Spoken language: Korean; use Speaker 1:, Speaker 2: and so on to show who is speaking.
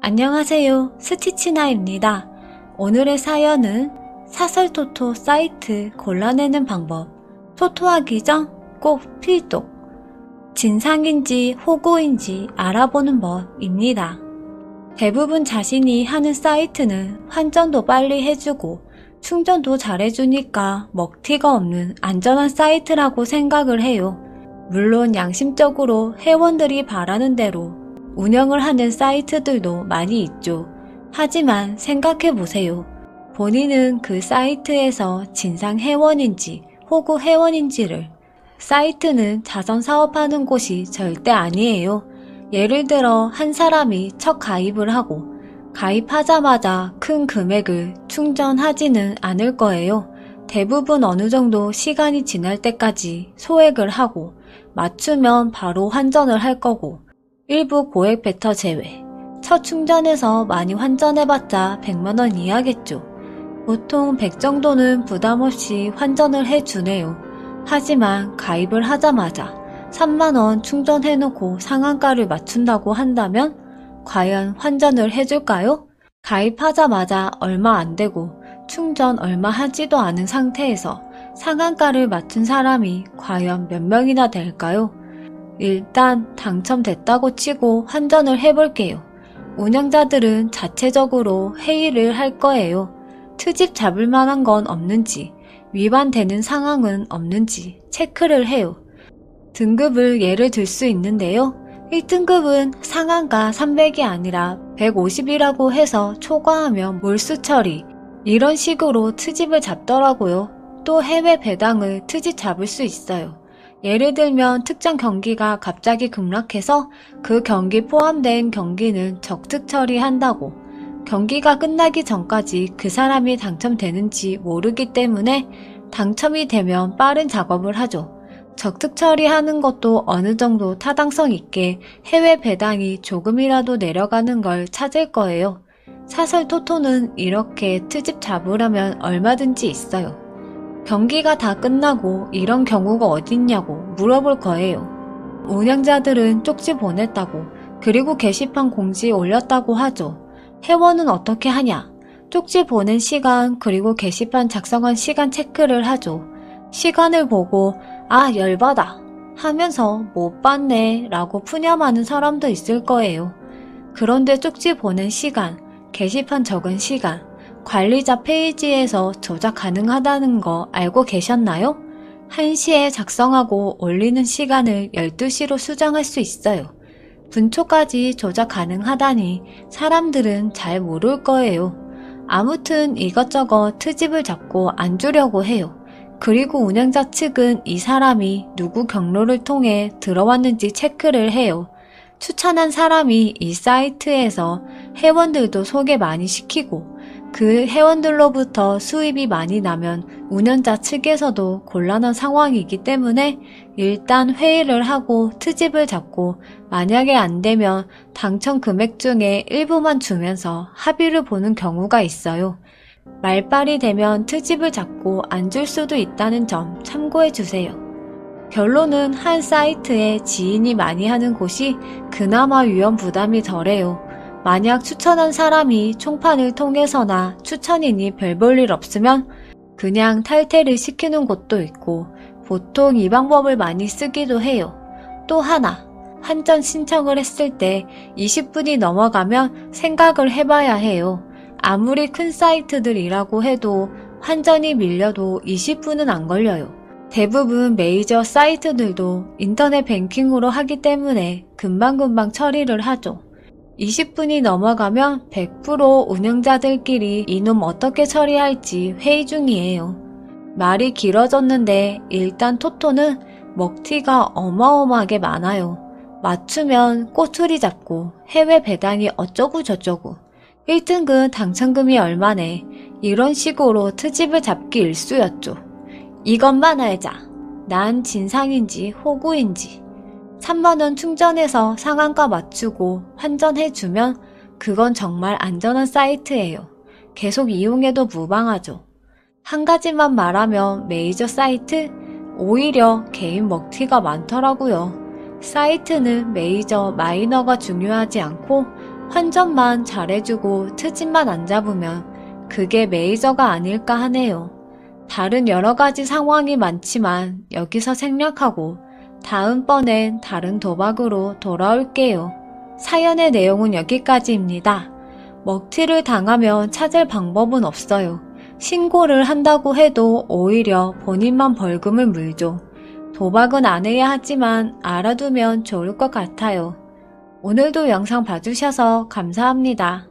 Speaker 1: 안녕하세요. 스티치나입니다. 오늘의 사연은 사설토토 사이트 골라내는 방법. 토토하기 전 꼭 필독. 진상인지 호구인지 알아보는 법입니다. 대부분 자신이 하는 사이트는 환전도 빨리 해주고 충전도 잘해주니까 먹튀가 없는 안전한 사이트라고 생각을 해요. 물론 양심적으로 회원들이 바라는 대로 운영을 하는 사이트들도 많이 있죠. 하지만 생각해보세요. 본인은 그 사이트에서 진상 회원인지 호구 회원인지를. 사이트는 자선 사업하는 곳이 절대 아니에요. 예를 들어 한 사람이 첫 가입을 하고 가입하자마자 큰 금액을 충전하지는 않을 거예요. 대부분 어느 정도 시간이 지날 때까지 소액을 하고 맞추면 바로 환전을 할 거고 일부 고액 베터 제외. 첫 충전에서 많이 환전해봤자 100만원 이하겠죠. 보통 100 정도는 부담없이 환전을 해주네요. 하지만 가입을 하자마자 3만원 충전해놓고 상한가를 맞춘다고 한다면 과연 환전을 해줄까요? 가입하자마자 얼마 안 되고 충전 얼마 하지도 않은 상태에서 상한가를 맞춘 사람이 과연 몇 명이나 될까요? 일단 당첨됐다고 치고 환전을 해볼게요. 운영자들은 자체적으로 회의를 할 거예요. 트집 잡을 만한 건 없는지, 위반되는 상황은 없는지 체크를 해요. 등급을 예를 들 수 있는데요. 1등급은 상한가 300이 아니라 150이라고 해서 초과하면 몰수 처리. 이런 식으로 트집을 잡더라고요. 또 해외 배당을 트집 잡을 수 있어요. 예를 들면 특정 경기가 갑자기 급락해서 그 경기 포함된 경기는 적특 처리한다고. 경기가 끝나기 전까지 그 사람이 당첨되는지 모르기 때문에 당첨이 되면 빠른 작업을 하죠. 적특 처리하는 것도 어느 정도 타당성 있게 해외 배당이 조금이라도 내려가는 걸 찾을 거예요. 사설 토토는 이렇게 트집 잡으려면 얼마든지 있어요. 경기가 다 끝나고 이런 경우가 어딨냐고 물어볼 거예요. 운영자들은 쪽지 보냈다고 그리고 게시판 공지 올렸다고 하죠. 회원은 어떻게 하냐? 쪽지 보낸 시간 그리고 게시판 작성한 시간 체크를 하죠. 시간을 보고 아 열받아 하면서 못 봤네 라고 푸념하는 사람도 있을 거예요. 그런데 쪽지 보낸 시간, 게시판 적은 시간, 관리자 페이지에서 조작 가능하다는 거 알고 계셨나요? 1시에 작성하고 올리는 시간을 12시로 수정할 수 있어요. 분초까지 조작 가능하다니 사람들은 잘 모를 거예요. 아무튼 이것저것 트집을 잡고 안 주려고 해요. 그리고 운영자 측은 이 사람이 누구 경로를 통해 들어왔는지 체크를 해요. 추천한 사람이 이 사이트에서 회원들도 소개 많이 시키고 그 회원들로부터 수입이 많이 나면 운영자 측에서도 곤란한 상황이기 때문에 일단 회의를 하고 트집을 잡고 만약에 안 되면 당첨 금액 중에 일부만 주면서 합의를 보는 경우가 있어요. 말빨이 되면 트집을 잡고 안 줄 수도 있다는 점 참고해 주세요. 결론은 한 사이트에 지인이 많이 하는 곳이 그나마 위험 부담이 덜해요. 만약 추천한 사람이 총판을 통해서나 추천인이 별 볼 일 없으면 그냥 탈퇴를 시키는 곳도 있고 보통 이 방법을 많이 쓰기도 해요. 또 하나, 환전 신청을 했을 때 20분이 넘어가면 생각을 해봐야 해요. 아무리 큰 사이트들이라고 해도 환전이 밀려도 20분은 안 걸려요. 대부분 메이저 사이트들도 인터넷 뱅킹으로 하기 때문에 금방금방 처리를 하죠. 20분이 넘어가면 100% 운영자들끼리 이놈 어떻게 처리할지 회의 중이에요. 말이 길어졌는데 일단 토토는 먹튀가 어마어마하게 많아요. 맞추면 꼬투리 잡고 해외 배당이 어쩌고 저쩌고 1등급 당첨금이 얼마네 이런 식으로 트집을 잡기 일쑤였죠. 이것만 알자. 난 진상인지 호구인지 3만원 충전해서 상한가 맞추고 환전해주면 그건 정말 안전한 사이트예요. 계속 이용해도 무방하죠. 한 가지만 말하면 메이저 사이트? 오히려 개인 먹튀가 많더라고요. 사이트는 메이저, 마이너가 중요하지 않고 환전만 잘해주고 트집만 안 잡으면 그게 메이저가 아닐까 하네요. 다른 여러 가지 상황이 많지만 여기서 생략하고 다음번엔 다른 도박으로 돌아올게요. 사연의 내용은 여기까지입니다. 먹튀를 당하면 찾을 방법은 없어요. 신고를 한다고 해도 오히려 본인만 벌금을 물죠. 도박은 안 해야 하지만 알아두면 좋을 것 같아요. 오늘도 영상 봐주셔서 감사합니다.